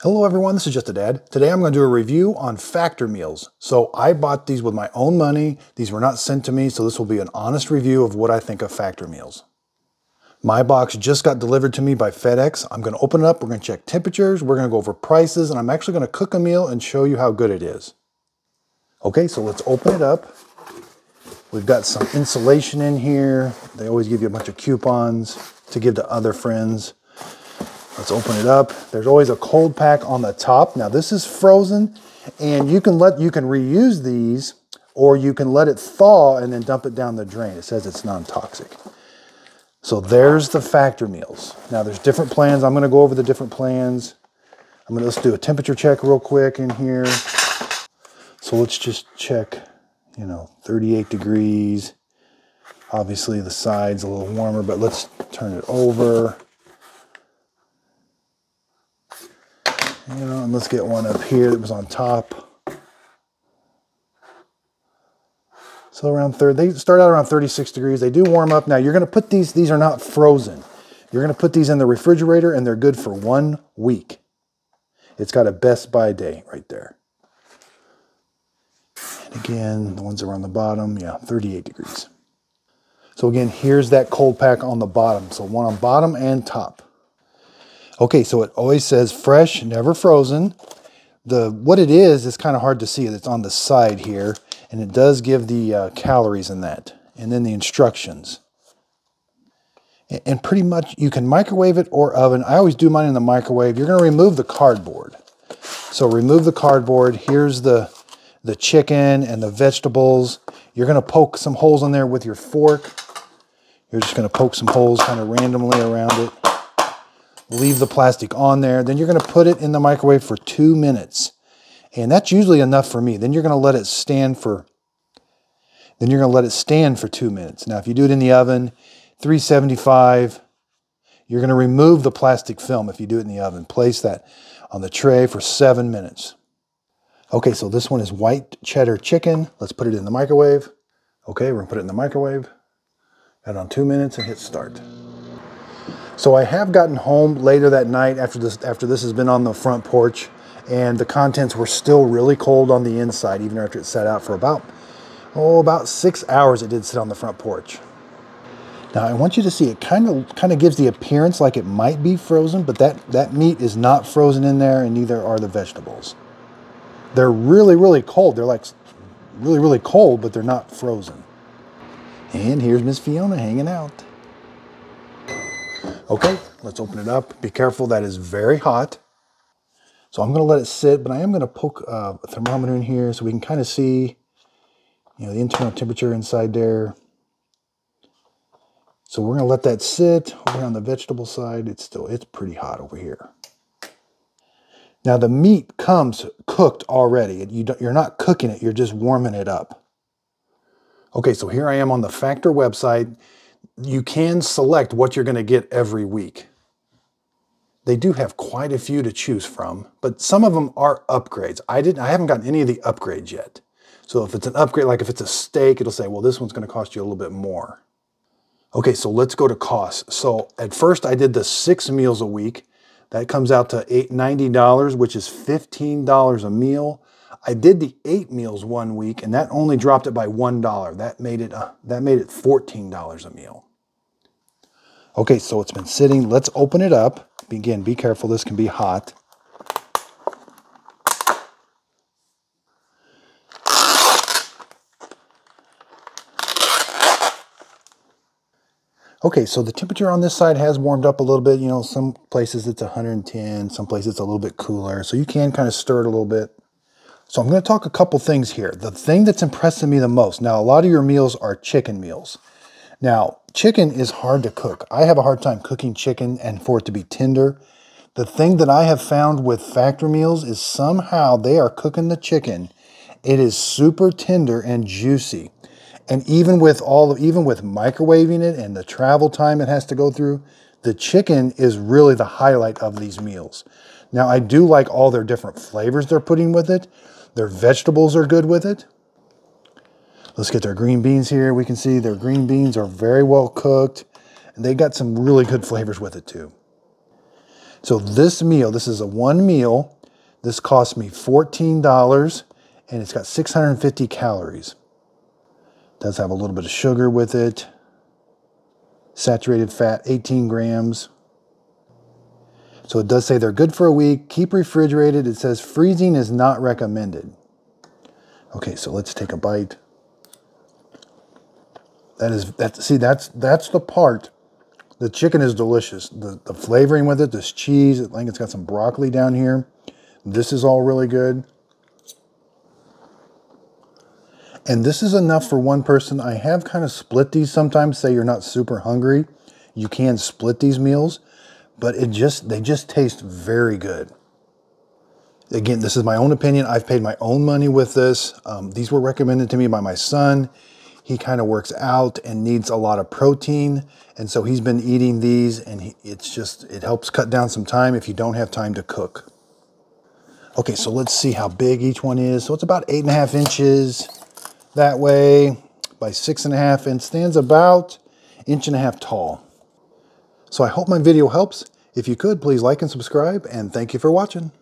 Hello everyone, this is Just a Dad. Today I'm going to do a review on Factor meals. So I bought these with my own money. These were not sent to me, so this will be an honest review of what I think of Factor meals. My box just got delivered to me by FedEx. I'm going to open it up, we're going to check temperatures, we're going to go over prices, and I'm actually going to cook a meal and show you how good it is. Okay, so let's open it up. We've got some insulation in here. They always give you a bunch of coupons to give to other friends. Let's open it up. There's always a cold pack on the top. Now this is frozen, and you can reuse these, or you can let it thaw and then dump it down the drain. It says it's non-toxic. So there's the Factor meals. Now there's different plans. I'm going to go over the different plans. Let's do a temperature check real quick in here. So let's just check, 38 degrees. Obviously the side's a little warmer, but let's turn it over. And let's get one up here that was on top. So they start out around 36 degrees. They do warm up. Now you're going to put these are not frozen. You're going to put these in the refrigerator and they're good for 1 week. It's got a best by day right there. And again, the ones that are on the bottom, 38 degrees. So again, here's that cold pack on the bottom. So one on bottom and top. Okay, so it always says fresh, never frozen. What it is kind of hard to see. It's on the side here, and it does give the calories in that, and then the instructions. And pretty much you can microwave it or oven. I always do mine in the microwave. You're going to remove the cardboard. So remove the cardboard. Here's the chicken and the vegetables. You're going to poke some holes in there with your fork. You're just going to poke some holes kind of randomly around it. Leave the plastic on there. Then you're going to put it in the microwave for 2 minutes. And that's usually enough for me. Then you're going to let it stand for 2 minutes. Now, if you do it in the oven, 375, you're going to remove the plastic film if you do it in the oven. Place that on the tray for 7 minutes. Okay, so this one is white cheddar chicken. Let's put it in the microwave. Okay, we're going to put it in the microwave. Got it on 2 minutes and hit start. So I have gotten home later that night after this has been on the front porch, and the contents were still really cold on the inside, even after it sat out for about 6 hours. It did sit on the front porch. Now I want you to see it kind of gives the appearance like it might be frozen, but that meat is not frozen in there, and neither are the vegetables. They're really, really cold. They're like really, really cold, but they're not frozen. And here's Miss Fiona hanging out. Okay, let's open it up. Be careful, that is very hot. So I'm going to let it sit, but I am going to poke a thermometer in here so we can kind of see, the internal temperature inside there. So we're going to let that sit. Over on the vegetable side, it's pretty hot over here. Now the meat comes cooked already. You're not cooking it, you're just warming it up. Okay, so here I am on the Factor website. You can select what you're going to get every week. They do have quite a few to choose from, but some of them are upgrades. I haven't gotten any of the upgrades yet. So if it's an upgrade, like if it's a steak, it'll say, well, this one's going to cost you a little bit more. Okay, so let's go to cost. So at first I did the 6 meals a week. That comes out to $90, which is $15 a meal. I did the 8 meals 1 week, and that only dropped it by $1. That made it $14 a meal. Okay, so it's been sitting. Let's open it up. Again, be careful. This can be hot. Okay, so the temperature on this side has warmed up a little bit. Some places it's 110, some places it's a little bit cooler. So you can kind of stir it a little bit. So I'm going to talk a couple things here. The thing that's impressing me the most, now a lot of your meals are chicken meals. Now, chicken is hard to cook. I have a hard time cooking chicken and for it to be tender. The thing that I have found with Factor meals is somehow they are cooking the chicken. It is super tender and juicy. And even with microwaving it and the travel time it has to go through, the chicken is really the highlight of these meals. Now, I do like all their different flavors they're putting with it. Their vegetables are good with it. Let's get their green beans here. We can see their green beans are very well cooked, and they got some really good flavors with it too. So this meal, this is a one meal. This cost me $14 and it's got 650 calories. It does have a little bit of sugar with it. Saturated fat, 18 grams. So it does say they're good for a week. Keep refrigerated. It says freezing is not recommended. Okay, so let's take a bite. See, that's the part. The chicken is delicious. The flavoring with it, this cheese, I think it's got some broccoli down here. This is all really good. And this is enough for one person. I have kind of split these sometimes. Say you're not super hungry, you can split these meals, but they just taste very good. Again, this is my own opinion. I've paid my own money with this. These were recommended to me by my son. He kind of works out and needs a lot of protein. And so he's been eating these, and it helps cut down some time if you don't have time to cook. Okay, so let's see how big each one is. So it's about 8.5 inches that way by 6.5 and stands about 1.5 inches tall. So I hope my video helps. If you could, please like and subscribe, and thank you for watching.